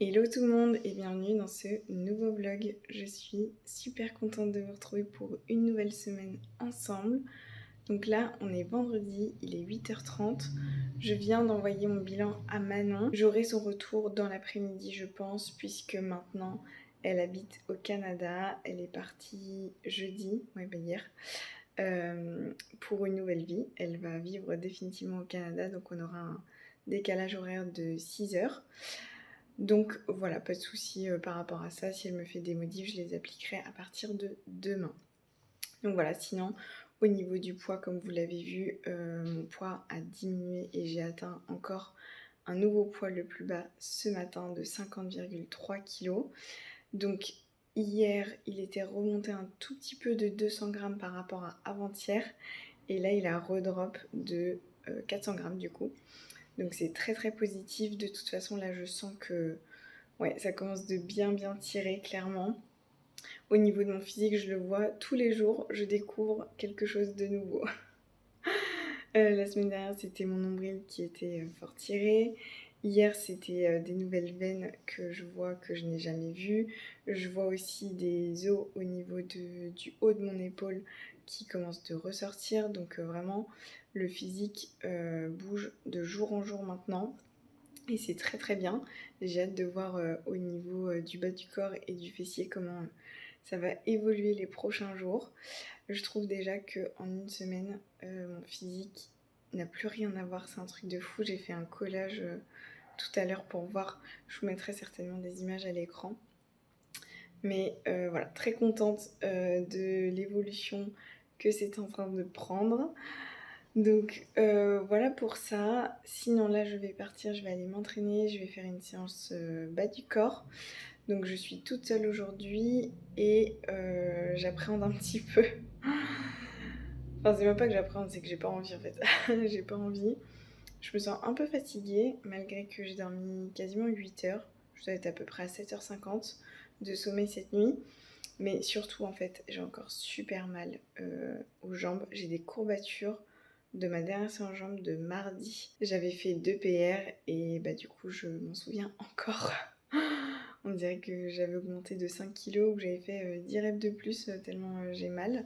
Hello tout le monde et bienvenue dans ce nouveau vlog. Je suis super contente de vous retrouver pour une nouvelle semaine ensemble. Donc là, on est vendredi, il est 8h30. Je viens d'envoyer mon bilan à Manon. J'aurai son retour dans l'après-midi, je pense, puisque maintenant, elle habite au Canada. Elle est partie jeudi, hier, pour une nouvelle vie. Elle va vivre définitivement au Canada, donc on aura un décalage horaire de 6 heures. Donc voilà, pas de souci par rapport à ça. Si elle me fait des modifs, je les appliquerai à partir de demain. Donc voilà, sinon au niveau du poids, comme vous l'avez vu, mon poids a diminué et j'ai atteint encore un nouveau poids le plus bas ce matin de 50,3 kg. Donc hier, il était remonté un tout petit peu de 200 grammes par rapport à avant-hier. Et là, il a redrop de 400 grammes du coup. Donc c'est très très positif. De toute façon, là, je sens que ça commence de bien tirer, clairement. Au niveau de mon physique, je le vois tous les jours, je découvre quelque chose de nouveau. La semaine dernière, c'était mon nombril qui était fort tiré. Hier, c'était des nouvelles veines que je vois que je n'ai jamais vues. Je vois aussi des os au niveau du haut de mon épaule qui commencent de ressortir. Donc vraiment, le physique bouge de jour en jour maintenant. Et c'est très très bien. J'ai hâte de voir au niveau du bas du corps et du fessier comment ça va évoluer les prochains jours. Je trouve déjà qu'en une semaine, mon physique n'a plus rien à voir. C'est un truc de fou. J'ai fait un collage tout à l'heure pour voir. Je vous mettrai certainement des images à l'écran. Mais voilà, très contente de l'évolution que c'est en train de prendre. Donc voilà pour ça. Sinon là je vais partir, je vais aller m'entraîner, je vais faire une séance bas du corps. Donc je suis toute seule aujourd'hui et j'appréhende un petit peu. Enfin c'est même pas que j'appréhende, c'est que j'ai pas envie en fait. J'ai pas envie. Je me sens un peu fatiguée malgré que j'ai dormi quasiment 8 heures. Je dois être à peu près à 7h50 de sommeil cette nuit. Mais surtout en fait j'ai encore super mal aux jambes. J'ai des courbatures de ma dernière séance jambes de mardi. J'avais fait 2 PR et du coup je m'en souviens encore. On dirait que j'avais augmenté de 5 kilos ou que j'avais fait 10 reps de plus tellement j'ai mal.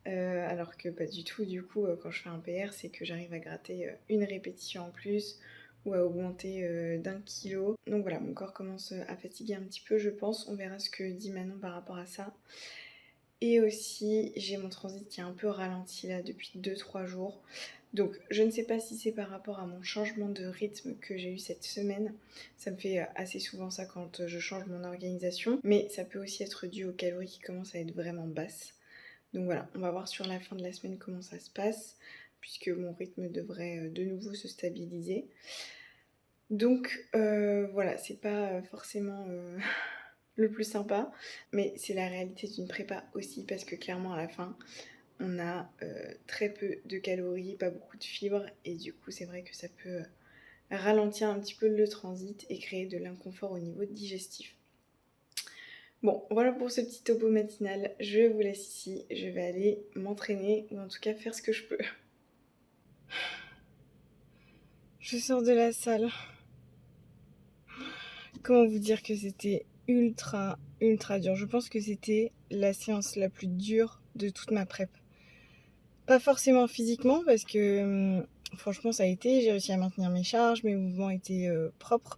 Alors que pas du tout, du coup quand je fais un PR c'est que j'arrive à gratter une répétition en plus ou à augmenter d'1 kilo. Donc voilà, mon corps commence à fatiguer un petit peu je pense. On verra ce que dit Manon par rapport à ça. Et aussi, j'ai mon transit qui est un peu ralenti là depuis 2-3 jours. Donc je ne sais pas si c'est par rapport à mon changement de rythme que j'ai eu cette semaine. Ça me fait assez souvent ça quand je change mon organisation. Mais ça peut aussi être dû aux calories qui commencent à être vraiment basses. Donc voilà, on va voir sur la fin de la semaine comment ça se passe. Puisque mon rythme devrait de nouveau se stabiliser. Donc voilà, c'est pas forcément le plus sympa, mais c'est la réalité d'une prépa aussi parce que clairement à la fin on a très peu de calories, pas beaucoup de fibres et du coup c'est vrai que ça peut ralentir un petit peu le transit et créer de l'inconfort au niveau digestif. Bon, voilà pour ce petit topo matinal, je vous laisse ici, je vais aller m'entraîner ou en tout cas faire ce que je peux. Je sors de la salle. Comment vous dire que c'était ultra dur. Je pense que c'était la séance la plus dure de toute ma prep. Pas forcément physiquement parce que franchement ça a été, j'ai réussi à maintenir mes charges, mes mouvements étaient propres,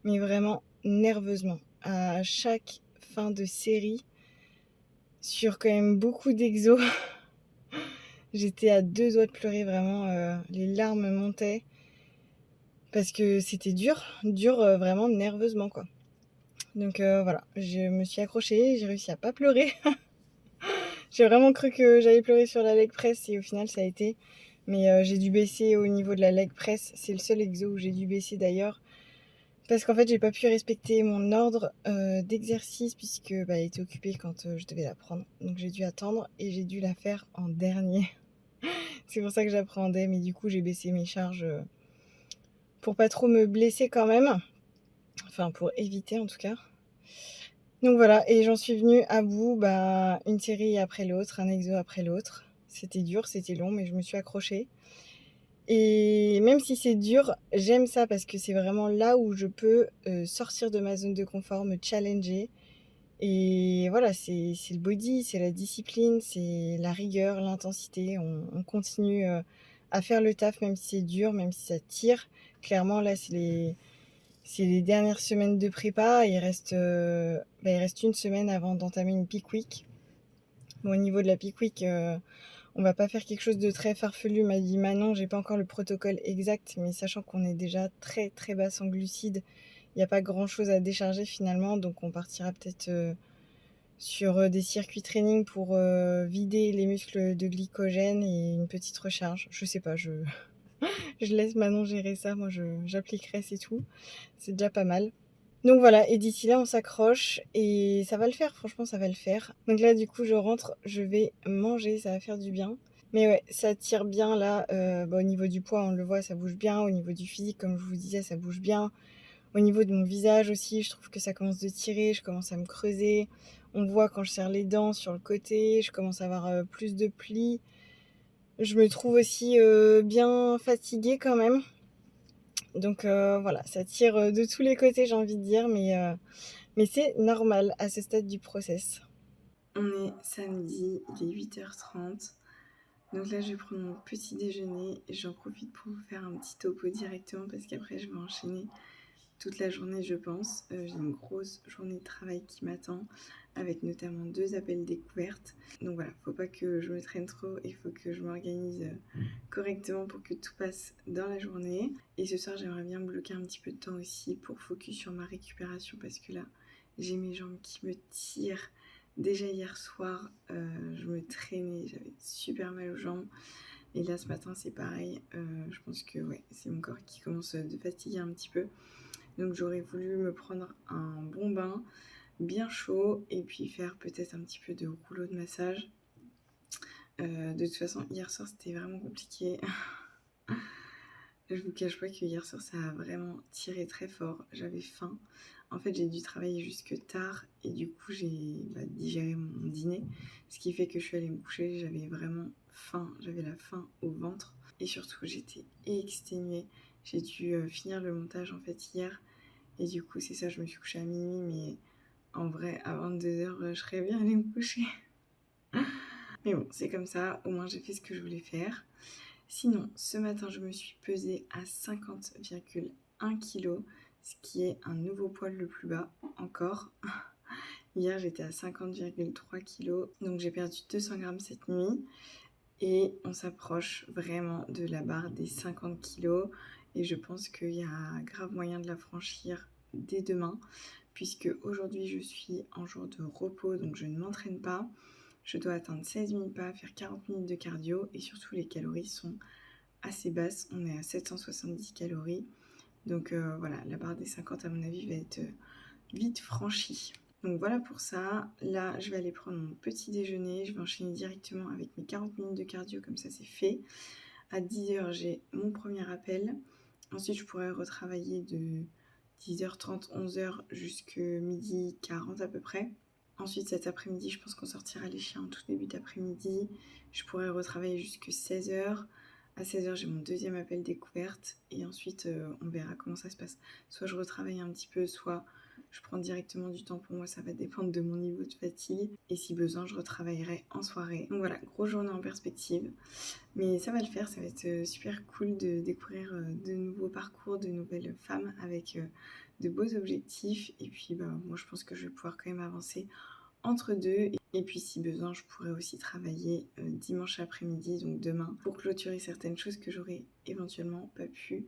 mais vraiment nerveusement. À chaque fin de série, sur quand même beaucoup d'exos, j'étais à 2 doigts de pleurer vraiment, les larmes montaient parce que c'était dur vraiment nerveusement quoi. Donc voilà, je me suis accrochée, j'ai réussi à pas pleurer. J'ai vraiment cru que j'allais pleurer sur la leg press et au final ça a été. Mais j'ai dû baisser au niveau de la leg press. C'est le seul exo où j'ai dû baisser d'ailleurs. Parce qu'en fait j'ai pas pu respecter mon ordre d'exercice puisque elle était occupée quand je devais la prendre. Donc j'ai dû attendre et j'ai dû la faire en dernier. C'est pour ça que j'appréhendais. Mais du coup j'ai baissé mes charges pour pas trop me blesser quand même. Enfin pour éviter en tout cas. Donc voilà, et j'en suis venue à bout, une série après l'autre, un exo après l'autre. C'était dur, c'était long, mais je me suis accrochée. Et même si c'est dur, j'aime ça parce que c'est vraiment là où je peux sortir de ma zone de confort, me challenger. Et voilà, c'est le body, c'est la discipline, c'est la rigueur, l'intensité. On continue à faire le taf même si c'est dur, même si ça tire. Clairement, là, c'est les dernières semaines de prépa. Il reste une semaine avant d'entamer une peak week. Bon, au niveau de la peak week, on va pas faire quelque chose de très farfelu, m'a dit Manon. J'ai pas encore le protocole exact, mais sachant qu'on est déjà très très basse en glucides, il n'y a pas grand chose à décharger finalement. Donc on partira peut-être sur des circuits training pour vider les muscles de glycogène et une petite recharge. Je sais pas, je laisse Manon gérer ça. Moi, j'appliquerai, c'est tout. C'est déjà pas mal. Donc voilà, et d'ici là, on s'accroche et ça va le faire, franchement, ça va le faire. Donc là, du coup, je rentre, je vais manger, ça va faire du bien. Mais ouais, ça tire bien là. Au niveau du poids, on le voit, ça bouge bien. Au niveau du physique, comme je vous disais, ça bouge bien. Au niveau de mon visage aussi, je trouve que ça commence de tirer, je commence à me creuser. On voit quand je serre les dents sur le côté, je commence à avoir plus de plis. Je me trouve aussi bien fatiguée quand même. Donc voilà, ça tire de tous les côtés, j'ai envie de dire, mais c'est normal à ce stade du process. On est samedi, il est 8h30. Donc là, je vais prendre mon petit déjeuner et j'en profite pour vous faire un petit topo directement parce qu'après, je vais enchaîner toute la journée, je pense. J'ai une grosse journée de travail qui m'attend avec notamment 2 appels découvertes. Donc voilà, faut pas que je me traîne trop, il faut que je m'organise correctement pour que tout passe dans la journée. Et ce soir, j'aimerais bien bloquer un petit peu de temps aussi pour focus sur ma récupération parce que là, j'ai mes jambes qui me tirent. Déjà hier soir, je me traînais, j'avais super mal aux jambes. Et là, ce matin, c'est pareil. Je pense que ouais, c'est mon corps qui commence de fatiguer un petit peu. Donc j'aurais voulu me prendre un bon bain bien chaud et puis faire peut-être un petit peu de rouleau de massage. De toute façon, hier soir, c'était vraiment compliqué. Je vous cache pas que hier soir, ça a vraiment tiré très fort. J'avais faim. En fait, j'ai dû travailler jusque tard et du coup, j'ai digéré mon dîner. Ce qui fait que je suis allée me coucher. J'avais vraiment faim. J'avais la faim au ventre. Et surtout, j'étais exténuée. J'ai dû finir le montage en fait hier. Et du coup, c'est ça, je me suis couchée à minuit. Mais en vrai, à 22h, je serais bien allée me coucher. Mais bon, c'est comme ça. Au moins, j'ai fait ce que je voulais faire. Sinon, ce matin, je me suis pesée à 50,1 kg, ce qui est un nouveau poil le plus bas encore. Hier, j'étais à 50,3 kg, donc j'ai perdu 200 grammes cette nuit. Et on s'approche vraiment de la barre des 50 kg. Et je pense qu'il y a grave moyen de la franchir dès demain, puisque aujourd'hui, je suis en jour de repos, donc je ne m'entraîne pas. Je dois atteindre 16 000 pas, faire 40 minutes de cardio et surtout les calories sont assez basses. On est à 770 calories. Donc voilà, la barre des 50 à mon avis va être vite franchie. Donc voilà pour ça. Là, je vais aller prendre mon petit déjeuner. Je vais enchaîner directement avec mes 40 minutes de cardio, comme ça c'est fait. À 10h, j'ai mon premier appel. Ensuite, je pourrais retravailler de 10h30, 11h jusqu'à midi 40 à peu près. Ensuite, cet après-midi, je pense qu'on sortira les chiens en tout début d'après-midi. Je pourrais retravailler jusqu'à 16h. À 16h, j'ai mon deuxième appel découverte. Et ensuite, on verra comment ça se passe. Soit je retravaille un petit peu, soit je prends directement du temps pour moi. Ça va dépendre de mon niveau de fatigue. Et si besoin, je retravaillerai en soirée. Donc voilà, grosse journée en perspective. Mais ça va le faire. Ça va être super cool de découvrir de nouveaux parcours, de nouvelles femmes avec de beaux objectifs. Et puis, moi, je pense que je vais pouvoir quand même avancer entre deux. Et puis, si besoin, je pourrais aussi travailler dimanche après-midi, donc demain, pour clôturer certaines choses que j'aurais éventuellement pas pu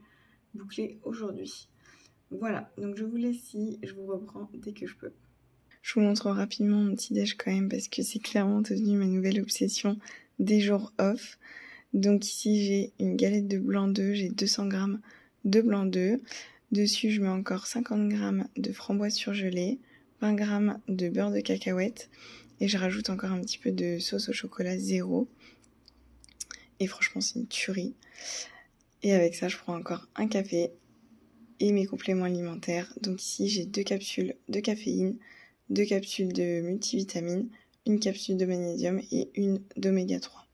boucler aujourd'hui. Voilà, donc je vous laisse ici, je vous reprends dès que je peux. Je vous montre rapidement mon petit déj quand même, parce que c'est clairement devenu ma nouvelle obsession des jours off. Donc ici, j'ai une galette de blanc d'œuf, j'ai 200 g de blanc d'œuf. Dessus, je mets encore 50 g de framboise surgelée, 20 g de beurre de cacahuète et je rajoute encore un petit peu de sauce au chocolat zéro. Et franchement, c'est une tuerie. Et avec ça, je prends encore un café et mes compléments alimentaires. Donc ici, j'ai 2 capsules de caféine, 2 capsules de multivitamines, une capsule de magnésium et une d'oméga 3.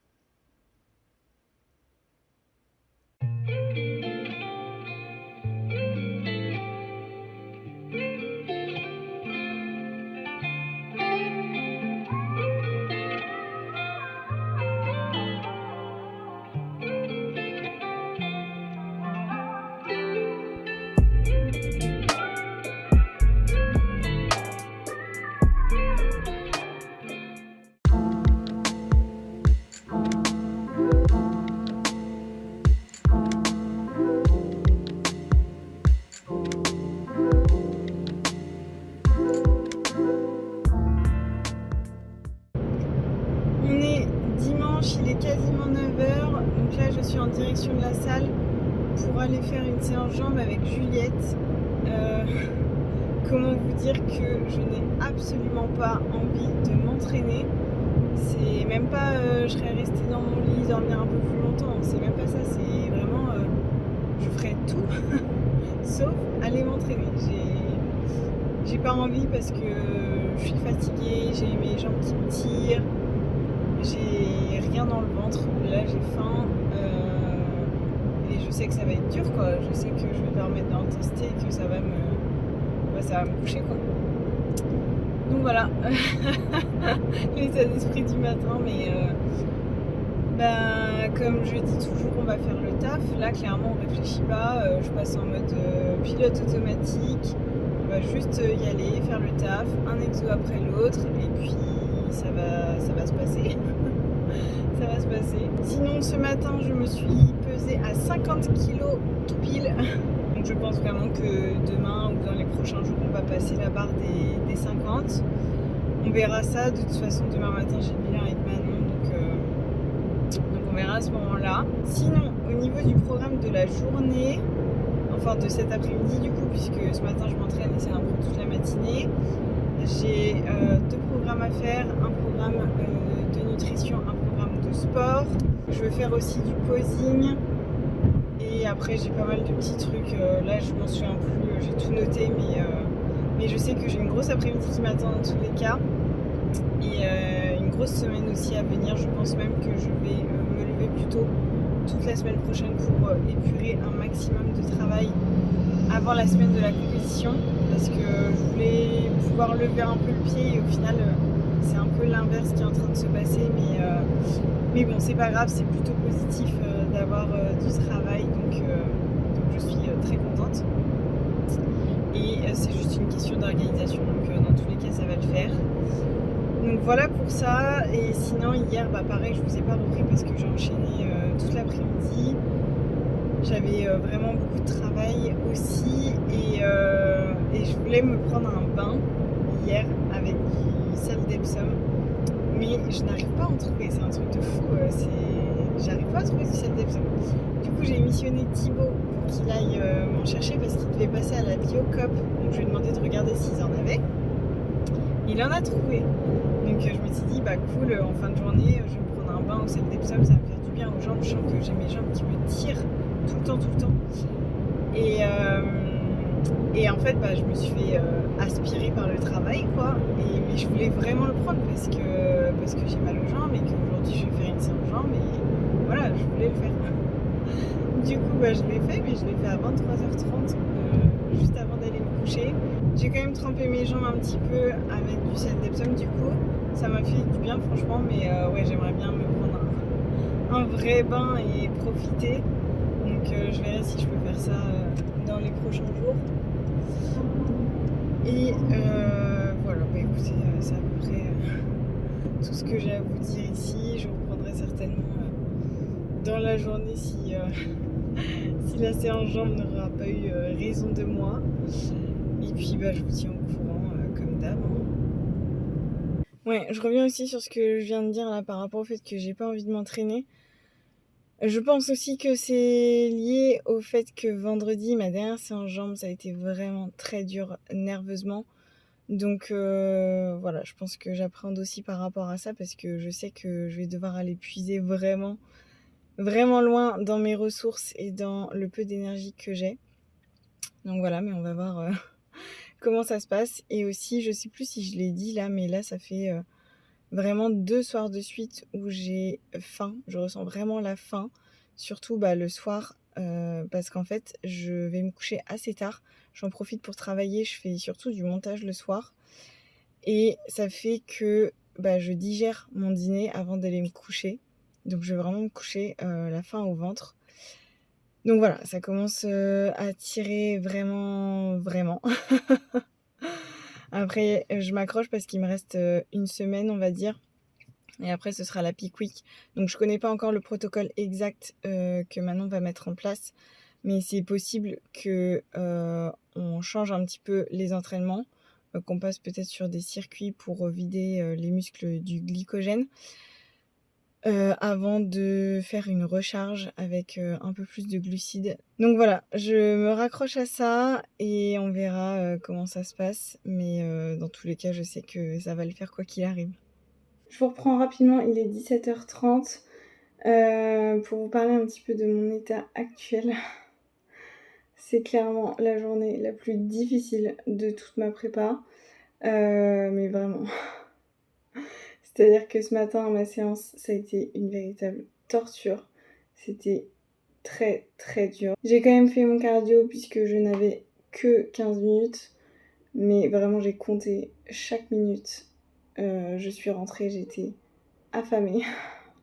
direction de la salle pour aller faire une séance jambes avec Juliette. Comment vous dire que je n'ai absolument pas envie de m'entraîner. C'est même pas je serais restée dans mon lit, dormir un peu plus longtemps, c'est même pas ça, c'est vraiment je ferais tout sauf aller m'entraîner. J'ai pas envie parce que je suis fatiguée, j'ai mes jambes qui me tirent, j'ai rien dans le ventre, là j'ai faim et je sais que ça va être dur quoi, je sais que je vais devoir mettre de l'intensité et que ça va me coucher quoi. Donc voilà, l'état d'esprit du matin, mais comme je dis toujours, on va faire le taf. Là, clairement, on réfléchit pas. Je passe en mode pilote automatique. On va juste y aller, faire le taf, un exo après l'autre, et puis ça va se passer. Ça va se passer. Sinon, ce matin, je me suis pesée à 50 kilos tout pile. Donc je pense vraiment que demain ou dans les prochains jours, on va passer la barre des 50. On verra ça. De toute façon, demain matin, j'ai le bilan avec Manon. Donc on verra à ce moment-là. Sinon, au niveau du programme de la journée, enfin de cet après-midi du coup, puisque ce matin je m'entraîne et ça va me prendre toute la matinée, j'ai 2 programmes à faire, un programme de nutrition, un programme de sport. Je veux faire aussi du posing. Et après j'ai pas mal de petits trucs, là je m'en souviens plus, j'ai tout noté, mais je sais que j'ai une grosse après-midi qui m'attend dans tous les cas. Et une grosse semaine aussi à venir, je pense même que je vais me lever plus tôt toute la semaine prochaine pour épurer un maximum de travail avant la semaine de la compétition, parce que je voulais pouvoir lever un peu le pied et au final c'est un peu l'inverse qui est en train de se passer, mais bon c'est pas grave, c'est plutôt positif d'avoir du travail, donc je suis très contente et c'est juste une question d'organisation, donc dans tous les cas ça va le faire. Donc voilà pour ça. Et sinon hier pareil, je vous ai pas repris parce que j'ai enchaîné toute l'après-midi. J'avais vraiment beaucoup de travail aussi et je voulais me prendre un bain hier avec du sel d'Epsom, mais je n'arrive pas à en trouver, c'est un truc de fou, j'arrive pas à trouver du sel d'Epsom. Du coup j'ai missionné Thibaut pour qu'il aille m'en chercher parce qu'il devait passer à la Biocop, donc je lui ai demandé de regarder s'ils en avaient. Il en a trouvé, donc je me suis dit cool, en fin de journée je vais me prendre un bain au sel d'Epsom, ça va me faire du bien aux jambes, je sens que j'ai mes jambes qui me tirent tout le temps et en fait je me suis fait aspirer par le travail quoi, mais je voulais vraiment le prendre parce que j'ai mal aux jambes et qu'aujourd'hui je vais faire une séance jambes et voilà, je voulais le faire. Du coup je l'ai fait, mais je l'ai fait à 23h30 juste avant d'aller me coucher. J'ai quand même trempé mes jambes un petit peu avec du sel d'Epsom, du coup ça m'a fait du bien franchement, mais ouais, j'aimerais bien me prendre un vrai bain et profiter. Donc je verrai si je peux faire ça dans les prochains jours. Et voilà, écoutez, c'est à peu près tout ce que j'ai à vous dire ici. Je reprendrai certainement dans la journée si la séance jambes n'aura pas eu raison de moi. Et puis je vous tiens au courant comme d'hab. Ouais, je reviens aussi sur ce que je viens de dire là par rapport au fait que j'ai pas envie de m'entraîner. Je pense aussi que c'est lié au fait que vendredi, ma dernière séance jambes, ça a été vraiment très dur nerveusement. Donc voilà, je pense que j'appréhende aussi par rapport à ça parce que je sais que je vais devoir aller puiser vraiment, vraiment loin dans mes ressources et dans le peu d'énergie que j'ai. Donc voilà, mais on va voir comment ça se passe. Et aussi, je sais plus si je l'ai dit là, mais là, ça fait vraiment 2 soirs de suite où j'ai faim. Je ressens vraiment la faim, surtout le soir, parce qu'en fait, je vais me coucher assez tard. J'en profite pour travailler, je fais surtout du montage le soir. Et ça fait que je digère mon dîner avant d'aller me coucher. Donc je vais vraiment me coucher la faim au ventre. Donc voilà, ça commence à tirer vraiment, vraiment. Après, je m'accroche parce qu'il me reste une semaine, on va dire. Et après, ce sera la peak week. Donc, je connais pas encore le protocole exact que Manon va mettre en place. Mais c'est possible que on change un petit peu les entraînements, qu'on passe peut-être sur des circuits pour vider les muscles du glycogène. avant de faire une recharge avec, un peu plus de glucides. Donc voilà, je me raccroche à ça et on verra, comment ça se passe. Mais, dans tous les cas, je sais que ça va le faire quoi qu'il arrive. Je vous reprends rapidement, il est 17h30, pour vous parler un petit peu de mon état actuel. C'est clairement la journée la plus difficile de toute ma prépa, mais vraiment. C'est-à-dire que ce matin, ma séance, ça a été une véritable torture. C'était très, très dur. J'ai quand même fait mon cardio puisque je n'avais que 15 minutes, mais vraiment, j'ai compté chaque minute. Je suis rentrée, j'étais affamée.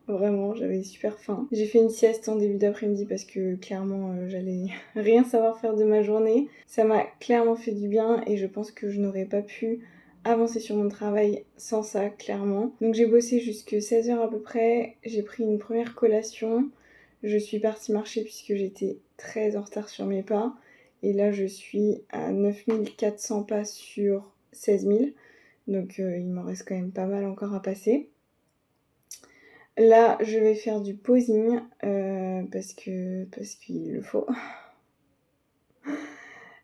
Vraiment, j'avais super faim. J'ai fait une sieste en début d'après-midi parce que clairement, j'allais rien savoir faire de ma journée. Ça m'a clairement fait du bien et je pense que je n'aurais pas pu avancer sur mon travail sans ça, clairement. Donc j'ai bossé jusque 16h à peu près. J'ai pris une première collation. Je suis partie marcher puisque j'étais très en retard sur mes pas. Et là, je suis à 9400 pas sur 16 000. Donc il m'en reste quand même pas mal encore à passer. Là, je vais faire du posing parce qu'il le faut.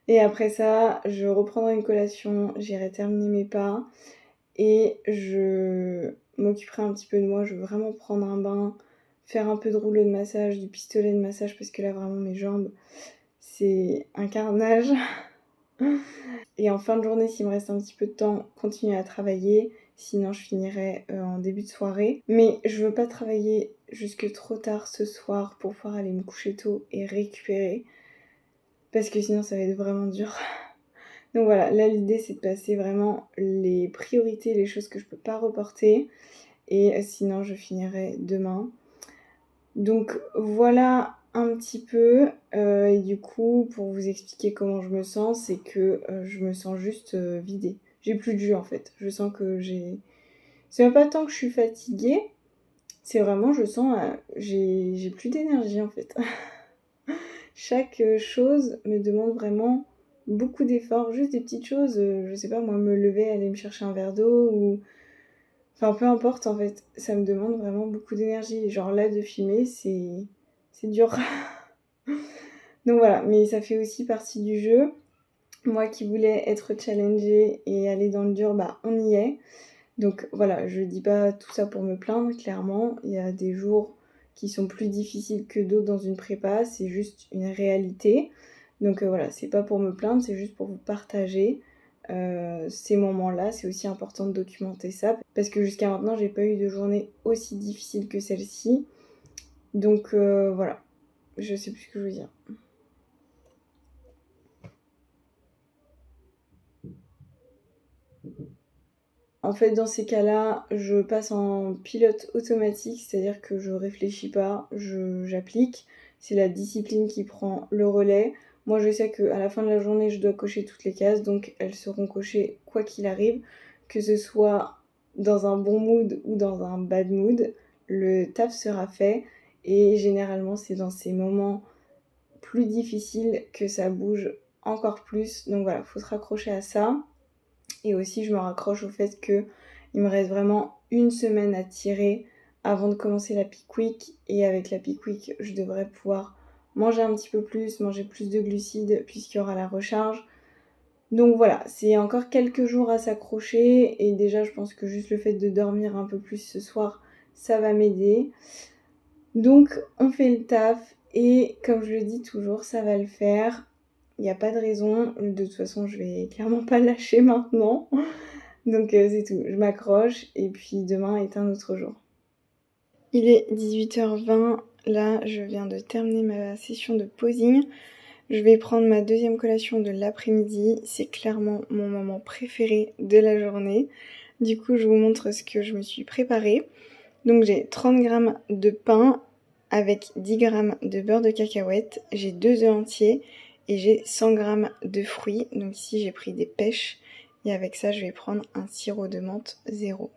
Et après ça, je reprendrai une collation, j'irai terminer mes pas et je m'occuperai un petit peu de moi. Je veux vraiment prendre un bain, faire un peu de rouleau de massage, du pistolet de massage parce que là, vraiment, mes jambes, c'est un carnage. Et en fin de journée, s'il me reste un petit peu de temps, continuer à travailler. Sinon, je finirai en début de soirée. Mais je veux pas travailler jusque trop tard ce soir pour pouvoir aller me coucher tôt et récupérer. Parce que sinon, ça va être vraiment dur. Donc voilà, là, l'idée, c'est de passer vraiment les priorités, les choses que je peux pas reporter. Et sinon, je finirai demain. Donc voilà un petit peu. Et du coup, pour vous expliquer comment je me sens, c'est que je me sens juste vidée. J'ai plus de jus en fait. Je sens que j'ai... C'est même pas tant que je suis fatiguée, c'est vraiment, je sens, j'ai plus d'énergie en fait. Chaque chose me demande vraiment beaucoup d'efforts, juste des petites choses, je sais pas moi, me lever, aller me chercher un verre d'eau ou... Enfin peu importe en fait, ça me demande vraiment beaucoup d'énergie. Genre là de filmer, c'est dur. Donc voilà, mais ça fait aussi partie du jeu. Moi qui voulais être challengée et aller dans le dur, bah on y est. Donc voilà, je dis pas tout ça pour me plaindre, clairement. Il y a des jours qui sont plus difficiles que d'autres dans une prépa, c'est juste une réalité. Donc voilà, c'est pas pour me plaindre, c'est juste pour vous partager ces moments-là. C'est aussi important de documenter ça, parce que jusqu'à maintenant, j'ai pas eu de journée aussi difficile que celle-ci. Donc voilà, je sais plus ce que je veux dire. En fait, dans ces cas-là, je passe en pilote automatique, c'est-à-dire que je réfléchis pas, j'applique. C'est la discipline qui prend le relais. Moi, je sais qu'à la fin de la journée, je dois cocher toutes les cases, donc elles seront cochées quoi qu'il arrive, que ce soit dans un bon mood ou dans un bad mood, le taf sera fait. Et généralement, c'est dans ces moments plus difficiles que ça bouge encore plus. Donc voilà, faut se raccrocher à ça. Et aussi, je me raccroche au fait qu'il me reste vraiment une semaine à tirer avant de commencer la Peak Week. Et avec la Peak Week, je devrais pouvoir manger un petit peu plus, manger plus de glucides puisqu'il y aura la recharge. Donc voilà, c'est encore quelques jours à s'accrocher. Et déjà, je pense que juste le fait de dormir un peu plus ce soir, ça va m'aider. Donc, on fait le taf. Et comme je le dis toujours, ça va le faire. Il n'y a pas de raison. De toute façon, je vais clairement pas lâcher maintenant. Donc c'est tout. Je m'accroche et puis demain est un autre jour. Il est 18h20. Là, je viens de terminer ma session de posing. Je vais prendre ma deuxième collation de l'après-midi. C'est clairement mon moment préféré de la journée. Du coup, je vous montre ce que je me suis préparé. Donc j'ai 30 g de pain avec 10 g de beurre de cacahuète. J'ai 2 œufs entiers et j'ai 100 g de fruits. Donc ici j'ai pris des pêches et avec ça je vais prendre un sirop de menthe 0.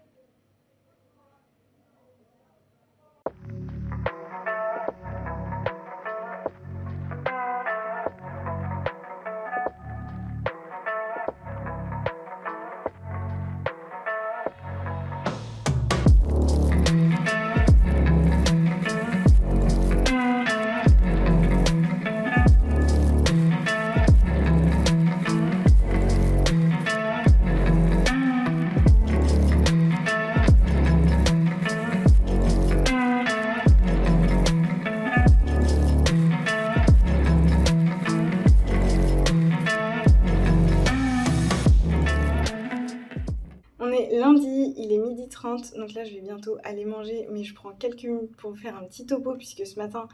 est lundi, il est 12h30, donc là je vais bientôt aller manger, mais je prends quelques minutes pour vous faire un petit topo puisque ce matin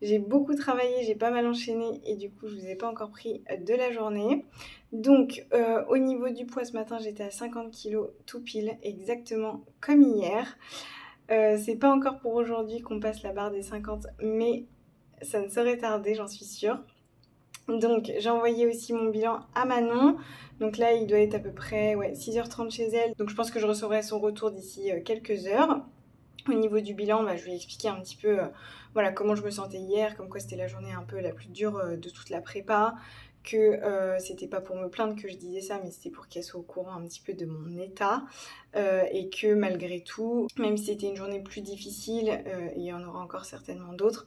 j'ai beaucoup travaillé, j'ai pas mal enchaîné et du coup je vous ai pas encore pris de la journée. Donc au niveau du poids ce matin j'étais à 50 kg tout pile, exactement comme hier. C'est pas encore pour aujourd'hui qu'on passe la barre des 50, mais ça ne saurait tarder, j'en suis sûre. Donc j'ai envoyé aussi mon bilan à Manon. Donc là il doit être à peu près 6h30 chez elle. Donc je pense que je recevrai son retour d'ici quelques heures. Au niveau du bilan, je lui ai expliqué un petit peu comment je me sentais hier, comme quoi c'était la journée un peu la plus dure de toute la prépa, que c'était pas pour me plaindre que je disais ça, mais c'était pour qu'elle soit au courant un petit peu de mon état, et que malgré tout, même si c'était une journée plus difficile, et il y en aura encore certainement d'autres,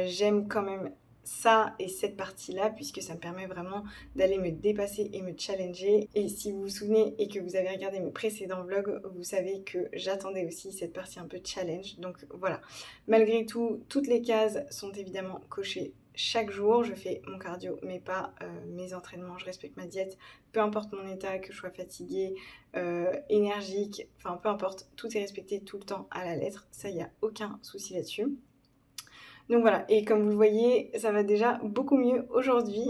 j'aime quand même ça et cette partie-là, puisque ça me permet vraiment d'aller me dépasser et me challenger. Et si vous vous souvenez et que vous avez regardé mes précédents vlogs, vous savez que j'attendais aussi cette partie un peu challenge. Donc voilà, malgré tout, toutes les cases sont évidemment cochées chaque jour. Je fais mon cardio, mais pas mes entraînements. Je respecte ma diète, peu importe mon état, que je sois fatiguée, énergique, enfin peu importe, tout est respecté tout le temps à la lettre. Ça, il n'y a aucun souci là-dessus. Donc voilà, et comme vous le voyez, ça va déjà beaucoup mieux aujourd'hui.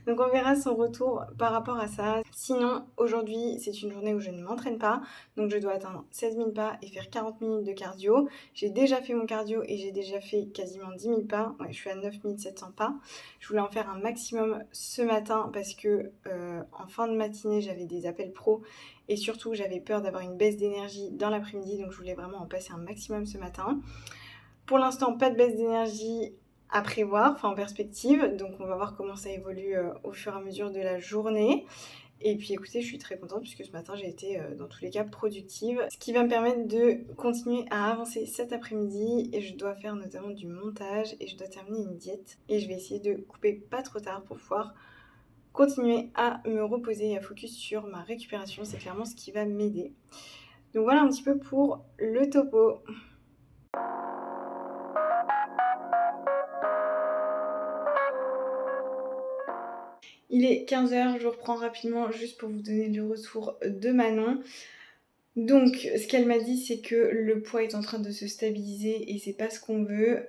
Donc on verra son retour par rapport à ça. Sinon, aujourd'hui, c'est une journée où je ne m'entraîne pas. Donc je dois atteindre 16 000 pas et faire 40 minutes de cardio. J'ai déjà fait mon cardio et j'ai déjà fait quasiment 10 000 pas. Ouais, je suis à 9 700 pas. Je voulais en faire un maximum ce matin parce que en fin de matinée, j'avais des appels pro. Et surtout, j'avais peur d'avoir une baisse d'énergie dans l'après-midi. Donc je voulais vraiment en passer un maximum ce matin. Pour l'instant, pas de baisse d'énergie à prévoir, enfin en perspective. Donc on va voir comment ça évolue au fur et à mesure de la journée. Et puis écoutez, je suis très contente puisque ce matin j'ai été dans tous les cas productive. Ce qui va me permettre de continuer à avancer cet après-midi. Et je dois faire notamment du montage et je dois terminer une diète. Et je vais essayer de couper pas trop tard pour pouvoir continuer à me reposer et à focus sur ma récupération. C'est clairement ce qui va m'aider. Donc voilà un petit peu pour le topo. Il est 15h, je reprends rapidement juste pour vous donner le retour de Manon. Donc ce qu'elle m'a dit c'est que le poids est en train de se stabiliser et c'est pas ce qu'on veut.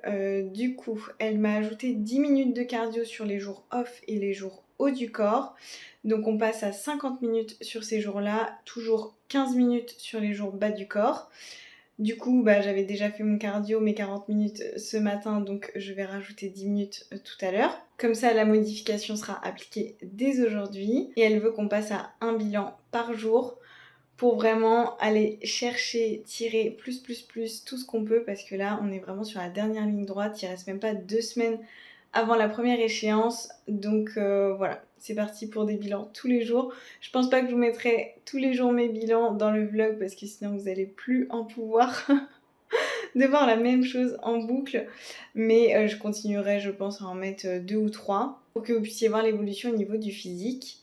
Du coup elle m'a ajouté 10 minutes de cardio sur les jours off et les jours haut du corps. Donc on passe à 50 minutes sur ces jours-là, toujours 15 minutes sur les jours bas du corps. Du coup, j'avais déjà fait mon cardio, mes 40 minutes ce matin, donc je vais rajouter 10 minutes tout à l'heure. Comme ça, la modification sera appliquée dès aujourd'hui. Et elle veut qu'on passe à un bilan par jour pour vraiment aller chercher, tirer plus, tout ce qu'on peut. Parce que là, on est vraiment sur la dernière ligne droite. Il reste même pas 2 semaines avant la première échéance. Donc voilà, c'est parti pour des bilans tous les jours. Je pense pas que je vous mettrai tous les jours mes bilans dans le vlog parce que sinon vous allez plus en pouvoir de voir la même chose en boucle. Mais je continuerai, je pense, à en mettre 2 ou 3 pour que vous puissiez voir l'évolution au niveau du physique.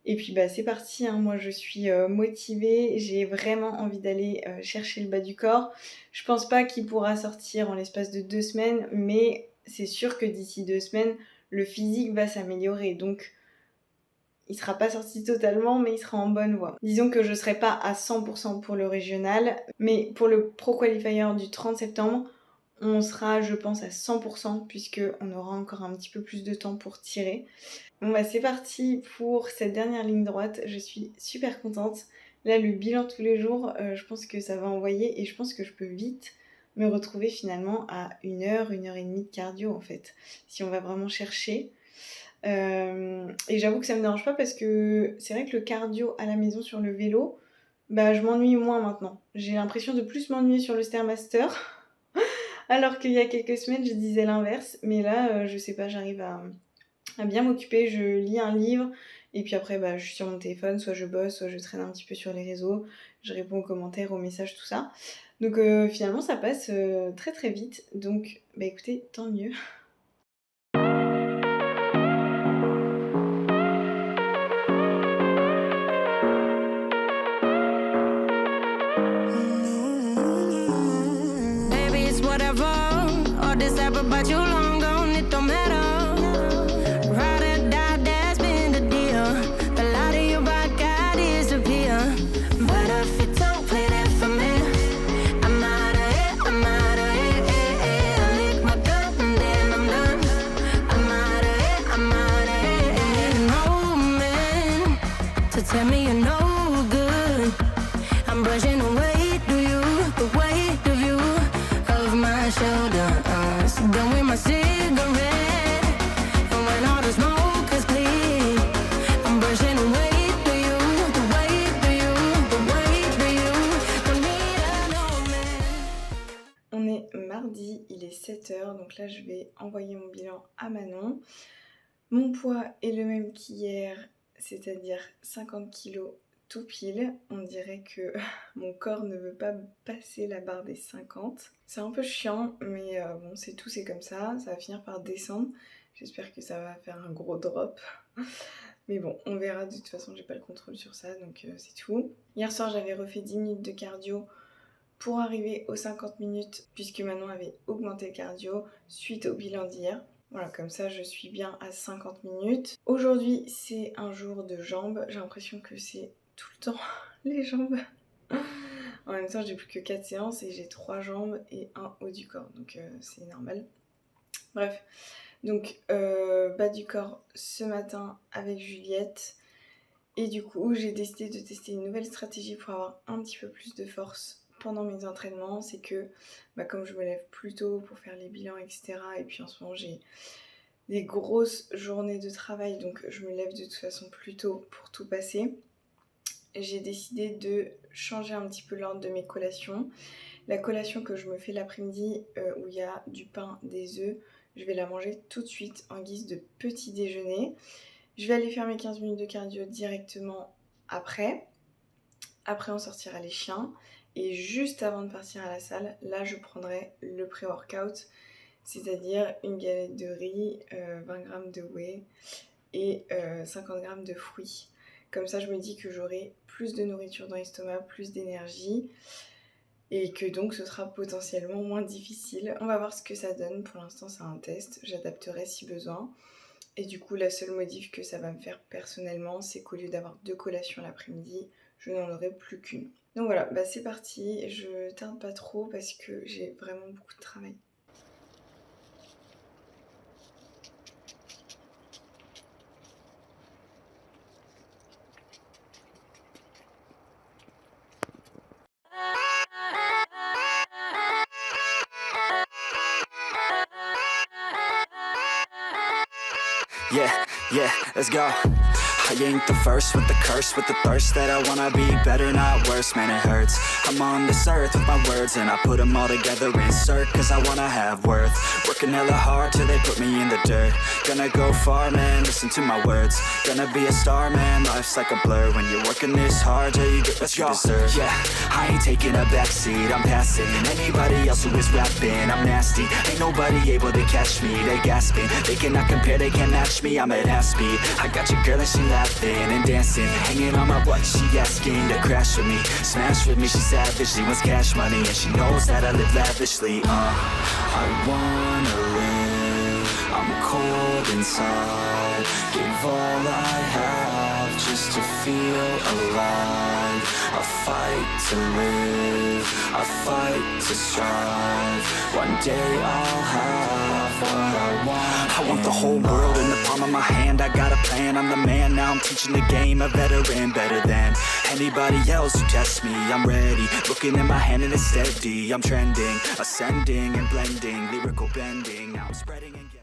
Et puis c'est parti, hein. Moi je suis motivée, j'ai vraiment envie d'aller chercher le bas du corps. Je pense pas qu'il pourra sortir en l'espace de 2 semaines, mais c'est sûr que d'ici 2 semaines, le physique va s'améliorer. Donc il sera pas sorti totalement, mais il sera en bonne voie. Disons que je serai pas à 100% pour le régional, mais pour le Pro Qualifier du 30 septembre, on sera, je pense, à 100% puisqu'on aura encore un petit peu plus de temps pour tirer. Bon c'est parti pour cette dernière ligne droite, je suis super contente. Là le bilan tous les jours, je pense que ça va envoyer et je pense que je peux vite me retrouver finalement à 1h, 1h30 de cardio en fait, si on va vraiment chercher. Et j'avoue que ça me dérange pas parce que c'est vrai que le cardio à la maison sur le vélo, je m'ennuie moins maintenant. J'ai l'impression de plus m'ennuyer sur le Stairmaster alors qu'il y a quelques semaines je disais l'inverse, mais là je sais pas, j'arrive à bien m'occuper, je lis un livre et puis après je suis sur mon téléphone, soit je bosse, soit je traîne un petit peu sur les réseaux, je réponds aux commentaires, aux messages, tout ça. Donc finalement ça passe très très vite, donc écoutez, tant mieux. Baby, it's whatever. All this ever about you long gone, it don't matter. Ride or die, that's been the deal. The light of your back, I disappear. tell me you're no good. I'm brushing the weight of you, of my shoulders. Done with my cigarette, and when all the smoke is clear, I'm brushing the weight of you, the weight of you, the weight of you. Don't need a man. On est mardi, il est 7h, donc là je vais envoyer mon bilan à Manon. Mon poids est le même qu'hier, c'est-à-dire 50 kg tout pile. On dirait que mon corps ne veut pas passer la barre des 50. C'est un peu chiant, mais bon, c'est tout, c'est comme ça va finir par descendre. J'espère que ça va faire un gros drop. Mais bon, on verra, de toute façon, j'ai pas le contrôle sur ça, donc c'est tout. Hier soir, j'avais refait 10 minutes de cardio pour arriver aux 50 minutes, puisque Manon avait augmenté le cardio suite au bilan d'hier. Voilà, comme ça je suis bien à 50 minutes. Aujourd'hui c'est un jour de jambes. J'ai l'impression que c'est tout le temps les jambes. En même temps j'ai plus que 4 séances et j'ai 3 jambes et un haut du corps. Donc c'est normal. Bref, donc bas du corps ce matin avec Juliette. Et du coup j'ai décidé de tester une nouvelle stratégie pour avoir un petit peu plus de force pendant mes entraînements. C'est que comme je me lève plus tôt pour faire les bilans, etc. Et puis en ce moment j'ai des grosses journées de travail, donc je me lève de toute façon plus tôt pour tout passer. J'ai décidé de changer un petit peu l'ordre de mes collations. La collation que je me fais l'après-midi où il y a du pain, des œufs, je vais la manger tout de suite en guise de petit déjeuner. Je vais aller faire mes 15 minutes de cardio directement après. Après on sortira les chiens. Et juste avant de partir à la salle, là je prendrai le pré-workout, c'est-à-dire une galette de riz, 20 g de whey et 50 g de fruits. Comme ça je me dis que j'aurai plus de nourriture dans l'estomac, plus d'énergie et que donc ce sera potentiellement moins difficile. On va voir ce que ça donne, pour l'instant c'est un test, j'adapterai si besoin. Et du coup la seule modif que ça va me faire personnellement, c'est qu'au lieu d'avoir 2 collations l'après-midi, je n'en aurai plus qu'une. Donc voilà, c'est parti, je tarde pas trop parce que j'ai vraiment beaucoup de travail. Yeah, let's go. I ain't the first with the curse, with the thirst that I wanna be better, not worse, man it hurts. I'm on this earth with my words and I put them all together, insert, cause I wanna have worth. Working hella hard till they put me in the dirt. Gonna go far, man, listen to my words. Gonna be a star, man, life's like a blur. When you're working this hard, yeah, you get what you deserve. Yeah, I ain't taking a backseat, I'm passing anybody else who is rapping, I'm nasty. Ain't nobody able to catch me, they gasping. They cannot compare, they can't match me, I'm at half speed. I got your girl and she laughing and dancing, hanging on my butt, she asking to crash with me, smash with me, she savage, she wants cash money and she knows that I live lavishly. I wanna live, I'm cold inside, give all I have just to feel alive. I fight to live, I fight to strive, one day I'll have what I want. I want the whole world in the palm of my hand, I got a plan, I'm the man, now I'm teaching the game, a veteran, better than anybody else who tests me. I'm ready, looking at my hand and it's steady, I'm trending, ascending and blending, lyrical bending, now I'm spreading and getting.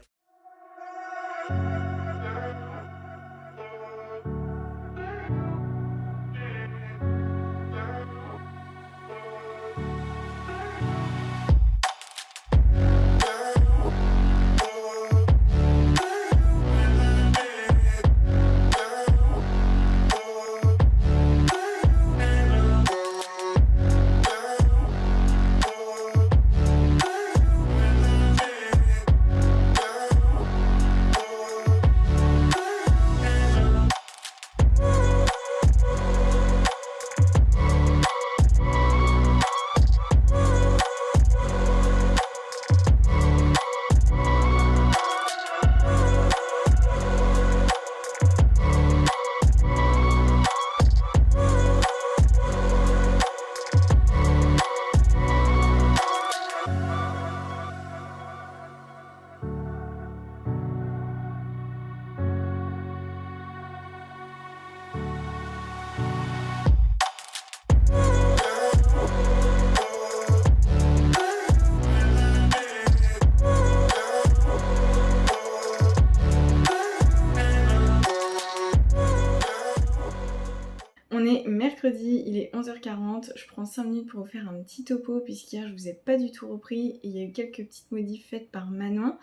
est mercredi, il est 11h40, je prends 5 minutes pour vous faire un petit topo puisqu'hier je vous ai pas du tout repris et il y a eu quelques petites modifs faites par Manon.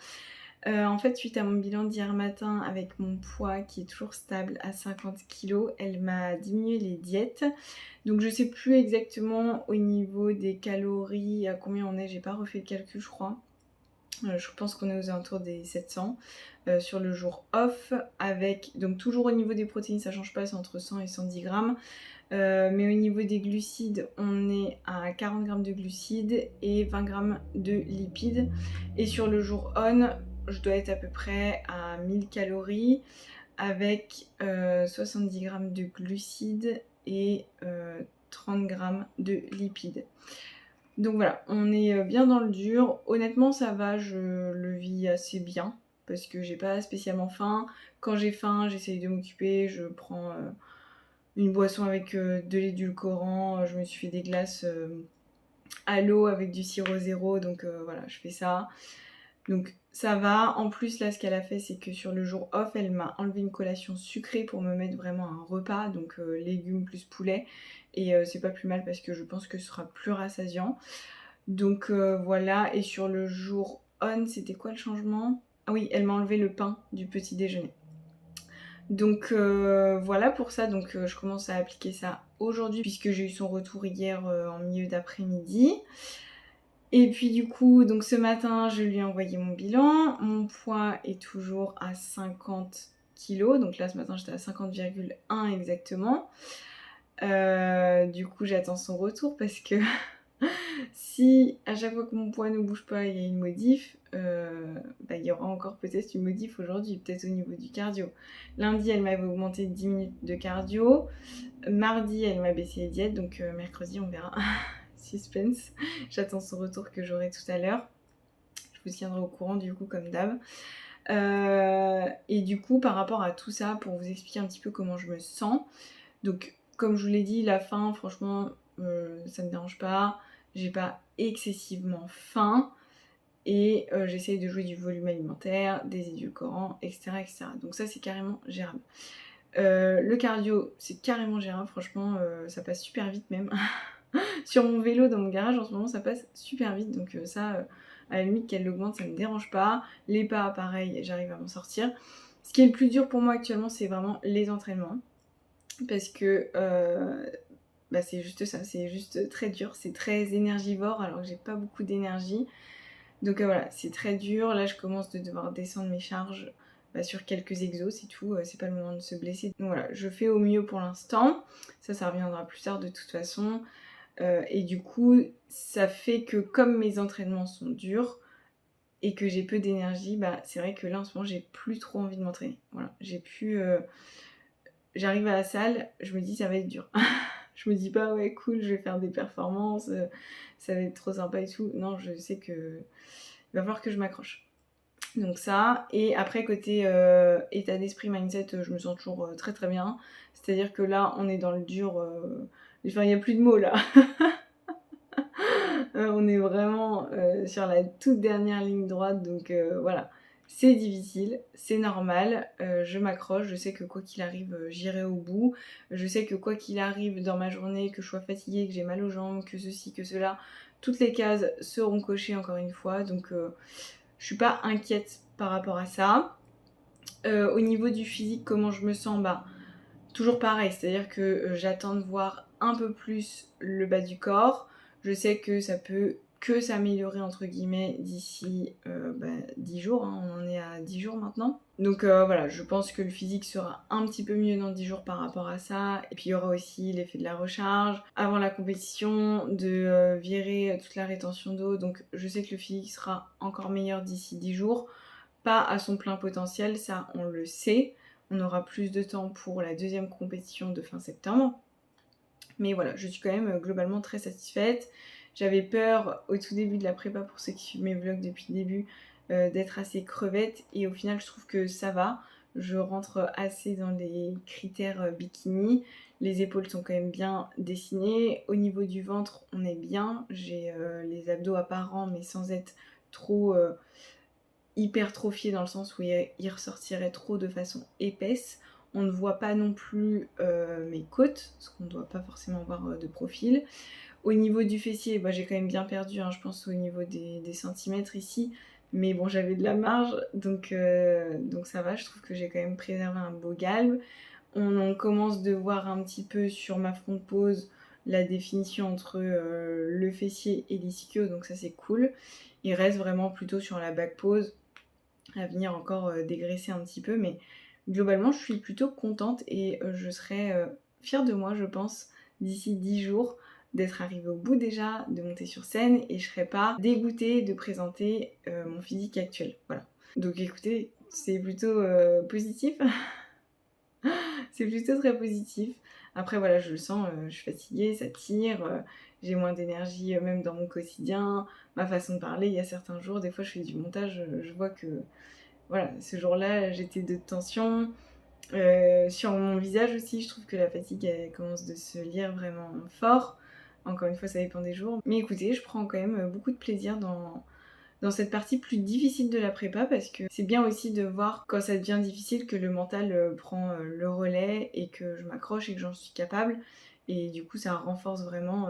En fait, suite à mon bilan d'hier matin avec mon poids qui est toujours stable à 50 kg, elle m'a diminué les diètes. Donc je sais plus exactement au niveau des calories à combien on est, j'ai pas refait le calcul je crois. Je pense qu'on est aux alentours des 700 sur le jour off avec, donc toujours au niveau des protéines ça change pas, c'est entre 100 et 110 grammes. Mais au niveau des glucides, on est à 40 grammes de glucides et 20 grammes de lipides. Et sur le jour on, je dois être à peu près à 1000 calories avec 70 grammes de glucides et 30 grammes de lipides. Donc voilà, on est bien dans le dur. Honnêtement, ça va, je le vis assez bien parce que j'ai pas spécialement faim. Quand j'ai faim, j'essaye de m'occuper, je prends une boisson avec de l'édulcorant, je me suis fait des glaces à l'eau avec du sirop zéro, donc voilà, je fais ça. Donc ça va. En plus, là, ce qu'elle a fait, c'est que sur le jour off, elle m'a enlevé une collation sucrée pour me mettre vraiment un repas, donc légumes plus poulet. Et c'est pas plus mal parce que je pense que ce sera plus rassasiant. Donc voilà. Et sur le jour on, c'était quoi le changement? Ah oui, elle m'a enlevé le pain du petit déjeuner. Donc voilà pour ça, donc je commence à appliquer ça aujourd'hui puisque j'ai eu son retour hier en milieu d'après-midi. Et puis du coup, donc ce matin, je lui ai envoyé mon bilan. Mon poids est toujours à 50 kg, donc là ce matin j'étais à 50,1 exactement. Du coup j'attends son retour parce que si à chaque fois que mon poids ne bouge pas, il y a une modif, il y aura encore peut-être une modif aujourd'hui, peut-être au niveau du cardio. Lundi, elle m'avait augmenté 10 minutes de cardio. Mardi, elle m'a baissé les diètes, donc mercredi, on verra. Suspense. J'attends son retour que j'aurai tout à l'heure. Je vous tiendrai au courant du coup, comme d'hab. Et du coup, par rapport à tout ça, pour vous expliquer un petit peu comment je me sens. Donc, comme je vous l'ai dit, la faim, franchement, ça me dérange pas. J'ai pas excessivement faim et j'essaye de jouer du volume alimentaire, des édulcorants, etc., etc. Donc ça c'est carrément gérable. Le cardio c'est carrément gérable, franchement ça passe super vite même. Sur mon vélo dans mon garage en ce moment ça passe super vite, donc ça à la limite qu'elle l'augmente ça me dérange pas. Les pas pareil, j'arrive à m'en sortir. Ce qui est le plus dur pour moi actuellement c'est vraiment les entraînements parce que c'est juste ça, c'est juste très dur, c'est très énergivore alors que j'ai pas beaucoup d'énergie. Donc voilà, c'est très dur. Là, je commence de devoir descendre mes charges sur quelques exos, c'est tout. C'est pas le moment de se blesser. Donc voilà, je fais au mieux pour l'instant. Ça reviendra plus tard de toute façon. Et du coup, ça fait que comme mes entraînements sont durs et que j'ai peu d'énergie, c'est vrai que là, en ce moment, j'ai plus trop envie de m'entraîner. Voilà, j'arrive à la salle, je me dis ça va être dur. Je me dis pas ouais cool, je vais faire des performances, ça va être trop sympa et tout. Non, je sais que il va falloir que je m'accroche. Donc ça, et après côté état d'esprit, mindset, je me sens toujours très très bien. C'est-à-dire que là, on est dans le dur, il n'y a plus de mots là. On est vraiment sur la toute dernière ligne droite, donc voilà. C'est difficile, c'est normal, je m'accroche, je sais que quoi qu'il arrive, j'irai au bout. Je sais que quoi qu'il arrive dans ma journée, que je sois fatiguée, que j'ai mal aux jambes, que ceci, que cela, toutes les cases seront cochées encore une fois. Donc je suis pas inquiète par rapport à ça. Au niveau du physique, comment je me sens? Toujours pareil, c'est-à-dire que j'attends de voir un peu plus le bas du corps. Je sais que ça peut que s'améliorer entre guillemets d'ici 10 jours, hein, on en est à 10 jours maintenant. Donc voilà, je pense que le physique sera un petit peu mieux dans 10 jours par rapport à ça. Et puis il y aura aussi l'effet de la recharge avant la compétition, de virer toute la rétention d'eau. Donc je sais que le physique sera encore meilleur d'ici 10 jours. Pas à son plein potentiel, ça on le sait. On aura plus de temps pour la deuxième compétition de fin septembre. Mais voilà, je suis quand même globalement très satisfaite. J'avais peur au tout début de la prépa, pour ceux qui suivent mes vlogs depuis le début, d'être assez crevette. Et au final, je trouve que ça va. Je rentre assez dans les critères bikini. Les épaules sont quand même bien dessinées. Au niveau du ventre, on est bien. J'ai les abdos apparents, mais sans être trop hypertrophiés dans le sens où ils ressortiraient trop de façon épaisse. On ne voit pas non plus mes côtes, parce qu'on ne doit pas forcément voir de profil. Au niveau du fessier, j'ai quand même bien perdu, je pense au niveau des centimètres ici. Mais bon, j'avais de la marge, donc ça va, je trouve que j'ai quand même préservé un beau galbe. On commence de voir un petit peu sur ma front pose la définition entre le fessier et l'ischio, donc ça c'est cool. Il reste vraiment plutôt sur la back pose à venir encore dégraisser un petit peu, mais globalement je suis plutôt contente et je serai fière de moi, je pense, d'ici 10 jours d'être arrivée au bout déjà, de monter sur scène, et je serai pas dégoûtée de présenter mon physique actuel. Voilà. Donc écoutez, c'est plutôt positif. C'est plutôt très positif. Après voilà, je le sens, je suis fatiguée, ça tire, j'ai moins d'énergie même dans mon quotidien, ma façon de parler. Il y a certains jours, des fois je fais du montage, je vois que voilà, ce jour-là j'étais de tension. Sur mon visage aussi, je trouve que la fatigue elle commence de se lire vraiment fort. Encore une fois, ça dépend des jours. Mais écoutez, je prends quand même beaucoup de plaisir dans cette partie plus difficile de la prépa, parce que c'est bien aussi de voir quand ça devient difficile que le mental prend le relais et que je m'accroche et que j'en suis capable. Et du coup, ça renforce vraiment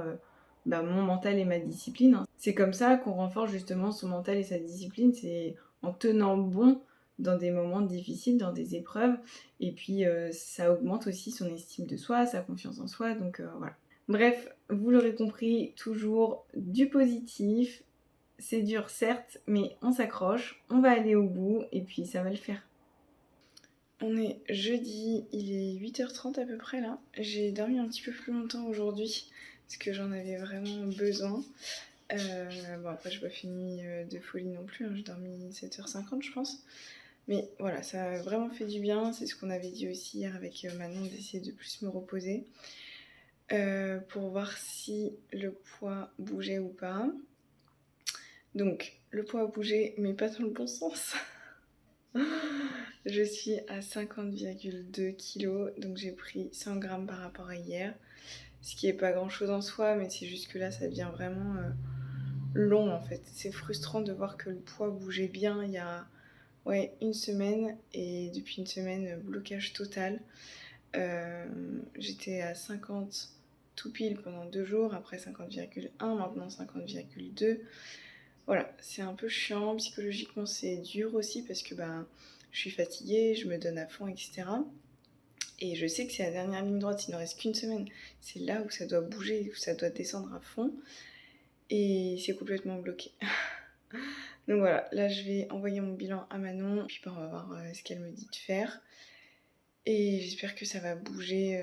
mon mental et ma discipline. C'est comme ça qu'on renforce justement son mental et sa discipline, c'est en tenant bon dans des moments difficiles, dans des épreuves. Et puis, ça augmente aussi son estime de soi, sa confiance en soi, donc voilà. Bref, vous l'aurez compris, toujours du positif. C'est dur certes, mais on s'accroche, on va aller au bout et puis ça va le faire. On est jeudi, il est 8h30 à peu près là. J'ai dormi un petit peu plus longtemps aujourd'hui parce que j'en avais vraiment besoin. Après j'ai pas fait une nuit de folie non plus, j'ai dormi 7h50 je pense. Mais voilà, ça a vraiment fait du bien, c'est ce qu'on avait dit aussi hier avec Manon, d'essayer de plus me reposer. Pour voir si le poids bougeait ou pas. Donc, le poids a bougé, mais pas dans le bon sens. Je suis à 50,2 kg, donc j'ai pris 100 grammes par rapport à hier. Ce qui est pas grand chose en soi, mais c'est juste que là, ça devient vraiment long en fait. C'est frustrant de voir que le poids bougeait bien il y a une semaine, et depuis une semaine, blocage total. J'étais à 50 tout pile pendant 2 jours, après 50,1, maintenant 50,2. Voilà, c'est un peu chiant, psychologiquement c'est dur aussi parce que je suis fatiguée, je me donne à fond, etc. Et je sais que c'est la dernière ligne droite, il ne reste qu'une semaine. C'est là où ça doit bouger, où ça doit descendre à fond. Et c'est complètement bloqué. Donc voilà, là je vais envoyer mon bilan à Manon, puis on va voir ce qu'elle me dit de faire. Et j'espère que ça va bouger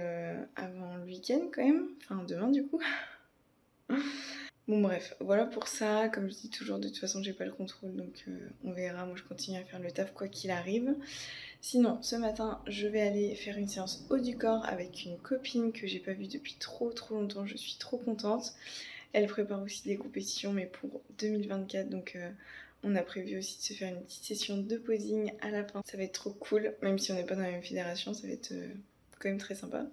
avant le week-end quand même, enfin demain du coup. Bon bref, voilà pour ça. Comme je dis toujours, de toute façon j'ai pas le contrôle, donc on verra. Moi je continue à faire le taf quoi qu'il arrive. Sinon, ce matin, je vais aller faire une séance haut du corps avec une copine que j'ai pas vue depuis trop longtemps. Je suis trop contente. Elle prépare aussi des compétitions, mais pour 2024, donc on a prévu aussi de se faire une petite session de posing à la fin. Ça va être trop cool, même si on n'est pas dans la même fédération, ça va être quand même très sympa.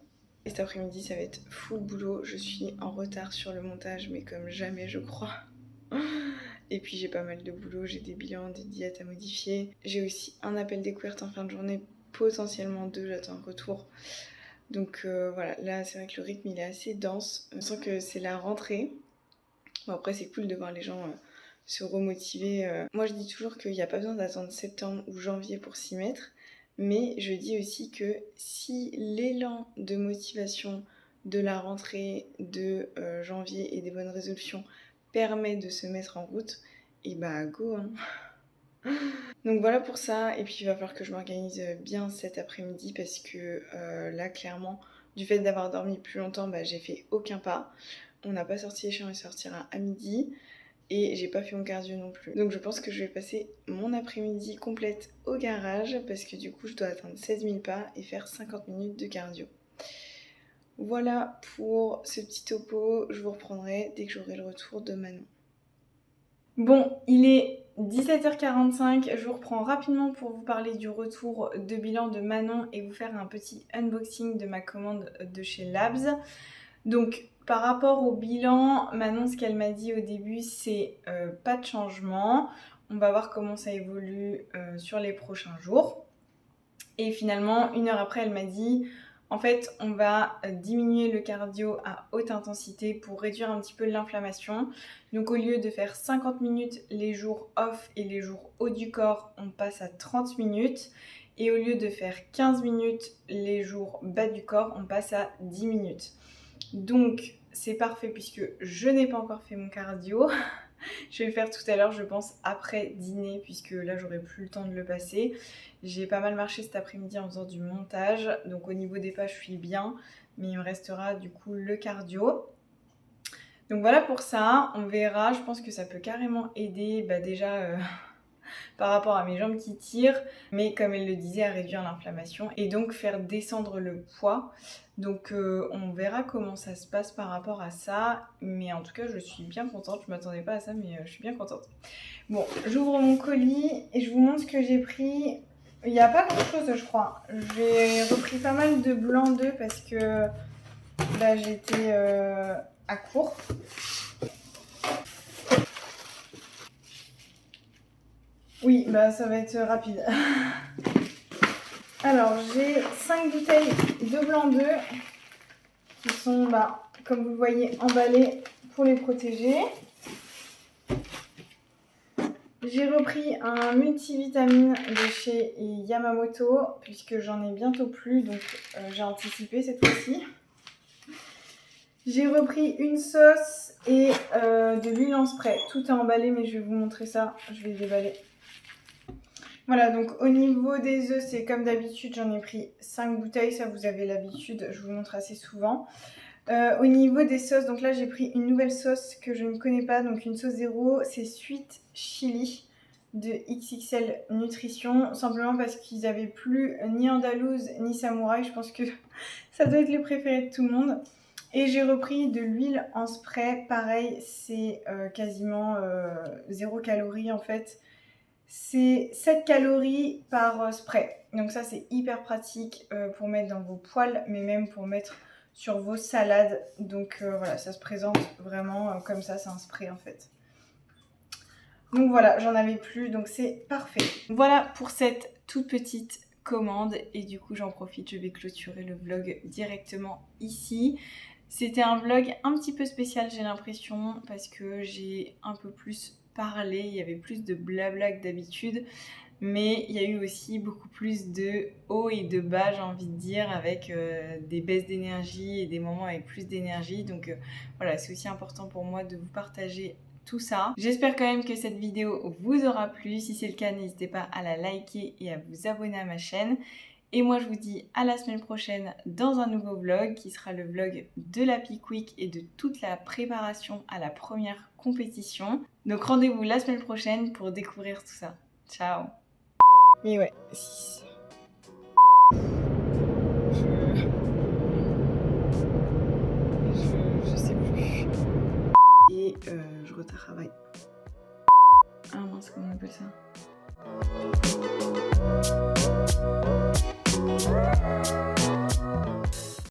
Et cet après-midi, ça va être full boulot. Je suis en retard sur le montage, mais comme jamais, je crois. Et puis j'ai pas mal de boulot, j'ai des bilans, des diètes à modifier. J'ai aussi un appel découverte en fin de journée, potentiellement 2, j'attends un retour. Donc voilà, là c'est vrai que le rythme il est assez dense. On sent que c'est la rentrée. Bon après c'est cool de voir les gens se remotiver. Moi je dis toujours qu'il n'y a pas besoin d'attendre septembre ou janvier pour s'y mettre. Mais je dis aussi que si l'élan de motivation de la rentrée de janvier et des bonnes résolutions permet de se mettre en route, et go hein. Donc voilà pour ça, et puis il va falloir que je m'organise bien cet après-midi parce que là clairement, du fait d'avoir dormi plus longtemps, j'ai fait aucun pas. On n'a pas sorti les chiens, il sortira à midi. Et j'ai pas fait mon cardio non plus. Donc je pense que je vais passer mon après-midi complète au garage parce que du coup je dois atteindre 16 000 pas et faire 50 minutes de cardio. Voilà pour ce petit topo, je vous reprendrai dès que j'aurai le retour de Manon. Bon, il est 17h45, je vous reprends rapidement pour vous parler du retour de bilan de Manon et vous faire un petit unboxing de ma commande de chez Labs. Donc par rapport au bilan, Manon, ce qu'elle m'a dit au début, c'est pas de changement. On va voir comment ça évolue sur les prochains jours. Et finalement, 1 heure après, elle m'a dit en fait, on va diminuer le cardio à haute intensité pour réduire un petit peu l'inflammation. Donc au lieu de faire 50 minutes les jours off et les jours haut du corps, on passe à 30 minutes. Et au lieu de faire 15 minutes les jours bas du corps, on passe à 10 minutes. Donc c'est parfait puisque je n'ai pas encore fait mon cardio. Je vais le faire tout à l'heure, je pense, après dîner, puisque là, j'aurai plus le temps de le passer. J'ai pas mal marché cet après-midi en faisant du montage, donc au niveau des pas, je suis bien, mais il me restera du coup le cardio. Donc voilà pour ça, on verra, je pense que ça peut carrément aider, déjà par rapport à mes jambes qui tirent, mais comme elle le disait, à réduire l'inflammation et donc faire descendre le poids. Donc on verra comment ça se passe par rapport à ça, mais en tout cas je suis bien contente, je m'attendais pas à ça, mais je suis bien contente. Bon, j'ouvre mon colis et je vous montre ce que j'ai pris. Il n'y a pas grand chose je crois, j'ai repris pas mal de blanc d'œuf parce que là j'étais à court. Oui, ça va être rapide. Alors, j'ai 5 bouteilles de blanc d'œuf qui sont, comme vous le voyez, emballées pour les protéger. J'ai repris un multivitamine de chez Yamamoto puisque j'en ai bientôt plus, donc j'ai anticipé cette fois-ci. J'ai repris une sauce et de l'huile en spray. Tout est emballé, mais je vais vous montrer ça. Je vais le déballer. Voilà, donc au niveau des œufs, c'est comme d'habitude, j'en ai pris 5 bouteilles, ça vous avez l'habitude, je vous montre assez souvent. Au niveau des sauces, donc là j'ai pris une nouvelle sauce que je ne connais pas, donc une sauce zéro, c'est Sweet Chili de XXL Nutrition, simplement parce qu'ils n'avaient plus ni andalouse ni samouraï, je pense que ça doit être les préférés de tout le monde. Et j'ai repris de l'huile en spray, pareil, c'est quasiment 0 calories en fait. C'est 7 calories par spray. Donc ça c'est hyper pratique pour mettre dans vos poêles, mais même pour mettre sur vos salades. Donc voilà, ça se présente vraiment comme ça, c'est un spray en fait. Donc voilà, j'en avais plus, donc c'est parfait. Voilà pour cette toute petite commande et du coup j'en profite, je vais clôturer le vlog directement ici. C'était un vlog un petit peu spécial, j'ai l'impression, parce que j'ai un peu plus parler, il y avait plus de blabla que d'habitude, mais il y a eu aussi beaucoup plus de hauts et de bas, j'ai envie de dire, avec des baisses d'énergie et des moments avec plus d'énergie. Donc voilà, c'est aussi important pour moi de vous partager tout ça. J'espère quand même que cette vidéo vous aura plu. Si c'est le cas, n'hésitez pas à la liker et à vous abonner à ma chaîne. Et moi je vous dis à la semaine prochaine dans un nouveau vlog qui sera le vlog de la Peak Week et de toute la préparation à la première compétition. Donc rendez-vous la semaine prochaine pour découvrir tout ça. Ciao. Mais ouais, 6. Je sais plus. Et je retravaille. Ah mince, comment on appelle ça ?